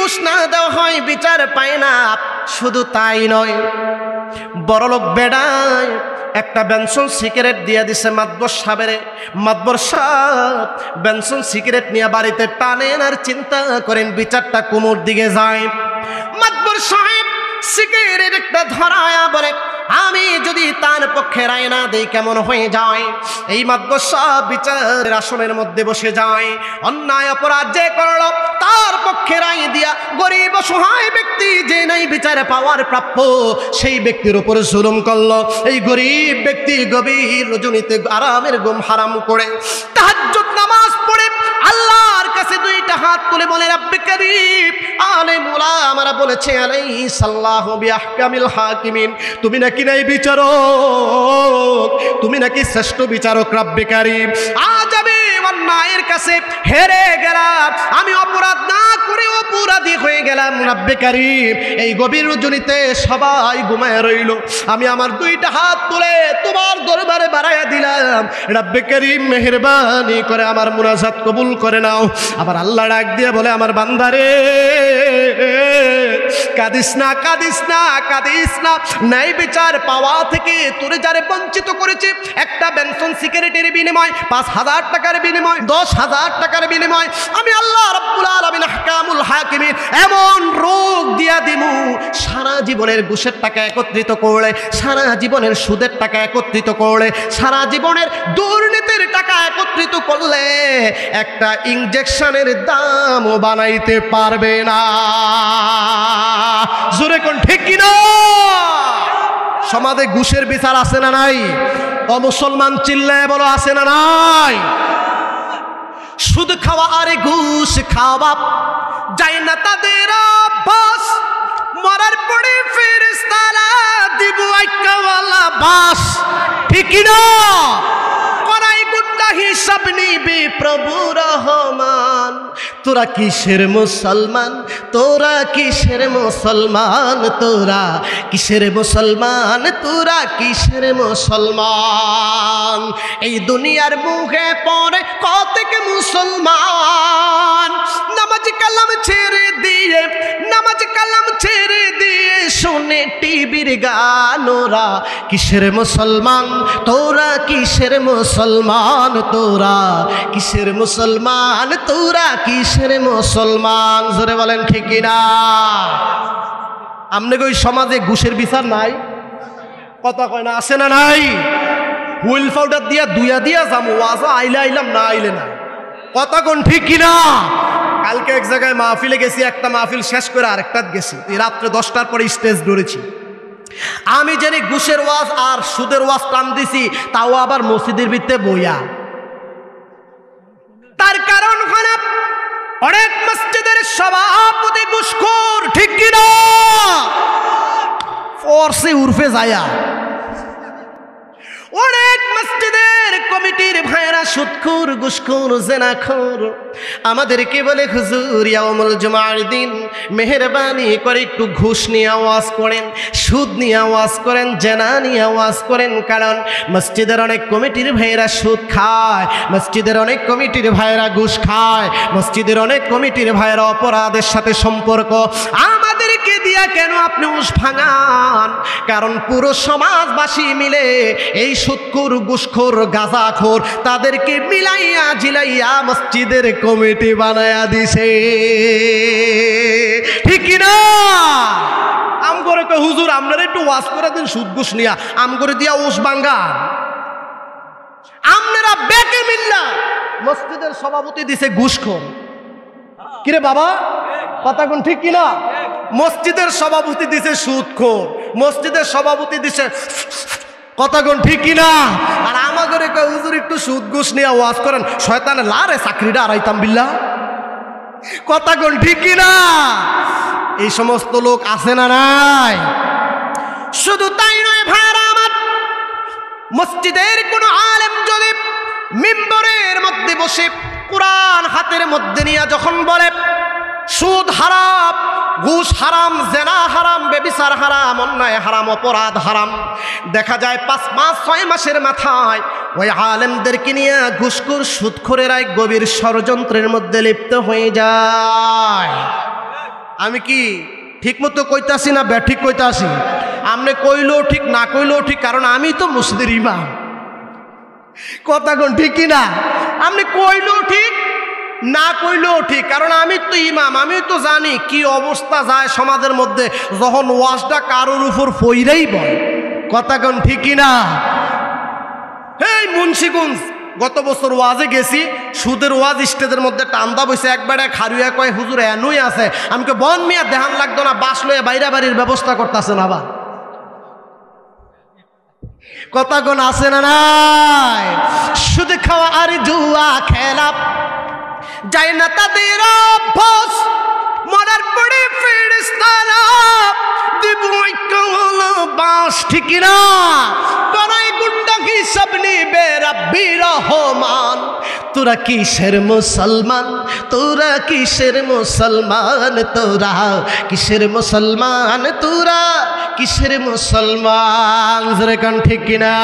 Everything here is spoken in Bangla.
ঘুষ না দেওয়া হয় বিচার পায় না। শুধু তাই নয়, বড়লোক বেড়ায় একটা বেনসন সিগারেট দিয়ে দিছে মাতবর সাহেবেরে। মাতবর সাহেব বেনসন সিগারেট নিয়ে বাড়িতে টানেন আর চিন্তা করেন বিচারটা কোমর দিকে যায়। মাতবর সাহেব সিগারেট একটা ধরায়া বলে, আমি যদি তার পক্ষে রায় না দেই কেমন হয়ে যায়। এই মাতবর সাহেব বিচারের আসনের মধ্যে বসে যায়। অন্যায় অপরাধ যে করল তার পক্ষে রায় দিয়া গরিব অসহায় ব্যক্তি যে নাই বিচারে পাওয়ার প্রাপ্য সেই ব্যক্তির উপর জুলুম করল। এই গরিব ব্যক্তি গভীর রজনীতে আরামের ঘুম হারাম করে তাহাজ্জুদ নামাজ পড়ে আল্লাহর কাছে দুইটা হাত তুলে বলে, রব্বে কারীম, আলেম উলামারা বলেছে আলাইহিস সাল্লাহু বিআহকামিল হাকিমিন, তুমি নাকি নাই বিচারক, তুমি নাকি শ্রেষ্ঠ বিচারক রব্বে কারীম। আজ আমি অন্যায়ের কাছে হেরে গেলাম, আমি অপরাধ না করে অপরাধী হয়ে গেলাম রব্বে কারীম। এই গভীর রজনীতে সবাই ঘুমায় রইল, আমি আমার দুইটা হাত তুলে তোমার দরবারে বাড়াইয়া দিলাম, রব্বে কারীম মেহেরবানি করে আমার মুনাজাত কবুল করে নাও। আবার আল্লাহ ডাক দিয়ে বলে, আমার বান্দারে কাঁদিস না, কাঁদিস না, কাঁদিস না। ন্যায় বিচার পাওয়া থেকে তোরে যারে বঞ্চিত করেছে, একটা বেনসন সিগারেটের বিনিময় 5,000 টাকার বিনিময় 10,000 টাকার বিনিময় আমি আল্লাহ রাব্বুল আলামিন আহকামুল হাকিমিন এমন রোগ দিয়া দিমু, সারা জীবনের ঘুষের টাকা একত্রিত করলে, সারা জীবনের সুদের টাকা একত্রিত করলে, সারা জীবনের দুর্নীতির টাকা একত্রিত করলে একটা ইনজেকশনের দামও বানাইতে পারবে না। জোরে কোন ঠিক কিনা? সমাজে ঘুষের বিচার আছে না নাই? অমুসলমান চিল্লায় বলো আছে না নাই? সুদ খাওয়া আর ঘুষ খাওয়া যায় না তাদের বাস, মরার পরে ফেরেশতারা দিব আইকাওয়ালা বাস, ঠিক না? করাই গুন্ডা হিসাব নিবে প্রভু রহমান। তোরা কিসের মুসলমান, তোরা কিসের মুসলমান, তোরা কিসের মুসলমান, তোরা কিসের মুসলমান। এই দুনিয়ার মুখে পড়ে কতক মুসলমান নামাজ কালাম ছেড়ে দিয়ে, নামাজ কালাম ছেড়ে দিয়ে শুনে টিভির গান। ওরা কিসের মুসলমান, তোরা কিসের মুসলমান, তোরা কিসের মুসলমান, তোরা কিসের মুসলমান। জোরে বলেন ঠিক কিনা? আমনে ওই সমাজে ঘুষের বিচার নাই? কথা কয় না, আছে না নাই? হুইল পাউডার দিয়া দুইয়া দিয়া যাবো, ওয়াজা আইলে আইলাম, না আইলে না। কথা কোন ঠিক কিনা? কালকে এক জায়গায় মাহফিলে গেছি, একটা মাহফিল শেষ করে আরেকটা গেছি, রাত্রে 10টার পরে স্টেজ ধরেছি। আমি জানি ঘুষের ওয়াজ আর সুদের ওয়াজ টান দিছি, তাও আবার মসজিদের ভিতরে বইয়া। তার কারণ হলো অনেক মসজিদের সভাপতি ঘুষখোর, ঠিক কিনা? ফোর্সে উর্ফে যায়া অনেক মসজিদের কমিটির ভাইরা সুদখোর, ঘুষখোর, জেনাখোর। আমাদেরকে বলে, হুজুর ইয়াউমুল জুমার দিন মেহেরবানি করে একটু ঘুষ নিয়ে আওয়াজ করেন, সুদ নিয়ে আওয়াজ করেন, জেনা নিয়ে আওয়াজ করেন। কারণ মসজিদের অনেক কমিটির ভাইরা সুদ খায়, মসজিদের অনেক কমিটির ভাইরা ঘুষ খায়, মসজিদের অনেক কমিটির ভাইরা অপরাধের সাথে সম্পর্ক। আমাদেরকে দিয়া কেন আপনি উস ভাঙান? কারণ পুরো সমাজবাসী মিলে এই সুদখোর, ঘুষখোর, গাঁজাখোর তাদেরকে মিলাইয়া ঝিলাইয়া মসজিদের কমিটি বানায়া দিছে, ঠিক কিনা? আম করে কয়, হুজুর আপনারা একটু ওয়াজ করে দিন সুদ ঘুষ নিয়া, আম করে দিয়া ওস ভাঙ্গা। আপনারা বেকে মিল্লা মসজিদের সভাপতি দিছে ঘুষখোর। কিরে বাবা, কথা কোন ঠিক কিনা? মসজিদের সভাপতি দিছে সুদখোর, মসজিদের সভাপতি দিছে, কথা কোন ঠিক কিনা? আর আমাদের হুজুর একটু সুদ ঘুষ নিয়ে ওয়াজ করেন, শয়তানে লারে চাকরিটা আড়াইতাম বিল্লাহ। কথা কোন ঠিক কিনা? এই সমস্ত লোক আছে না নাই? শুধু তাই নয় ভাইরা আমার, মসজিদের কোন আলেম যদি মিম্বরের মধ্যে বসে কোরআন হাতের মধ্যে নিয়ে যখন বলে সুদ হারাম, ঘুষ হারাম, জেনা হারাম, ব্যভিচার হারাম, অন্যায় হারাম, অপরাধ হারাম, দেখা যায় 5 মাস 6 মাসের মাথায় ওই আলেমদেরকে নিয়ে ঘুষখোর, সুদখোরেরা গভীর ষড়যন্ত্রের মধ্যে লিপ্ত হয়ে যায়। আমি কি ঠিক মতো কইতাছি না ব্যাঠিক কইতাছি? আপনি কইলেও ঠিক না কইলেও ঠিক, কারণ আমি তো মসজিদের ইমাম। কথা কোন ঠিক কিনা? আপনি কইলেও ঠিক না কইলেও ঠিক, কারণ আমি তো ইমাম। আমি তো জানি কি অবস্থা যায় সমাজের মধ্যে যখন ওয়াজটা কারোর উপর ফইরাই বল। কথা কোন ঠিক কিনা? এই মুন্সিগঞ্জ গত বছর ওয়াজে গেছি, সুদের ওয়াজ স্টেজের মধ্যে টান্দা বসে একবারে খারুয়া কয় হুজুর এনুই আছে। আমাকে বন মিয়া দেহান লাগতো না, বাস লয়ে বাইরা বাড়ির ব্যবস্থা করতেছেন আবার। কথা কোন আছে না নাই? সুদ খাওয়া আর জুয়া খেলা যায় না তাদের অভ্যাস, মরার পরে ফেরেশতারা দিব বাস। ঠিক না? করাই গুন্ডা হিসাব নিবে রাব্বির রহমান। তোরা কিসের মুসলমান, তোরা কিসের মুসলমান, তোরা কিসের মুসলমান, তোরা কিসের মুসলমান? জোরে কান ঠিক কিনা?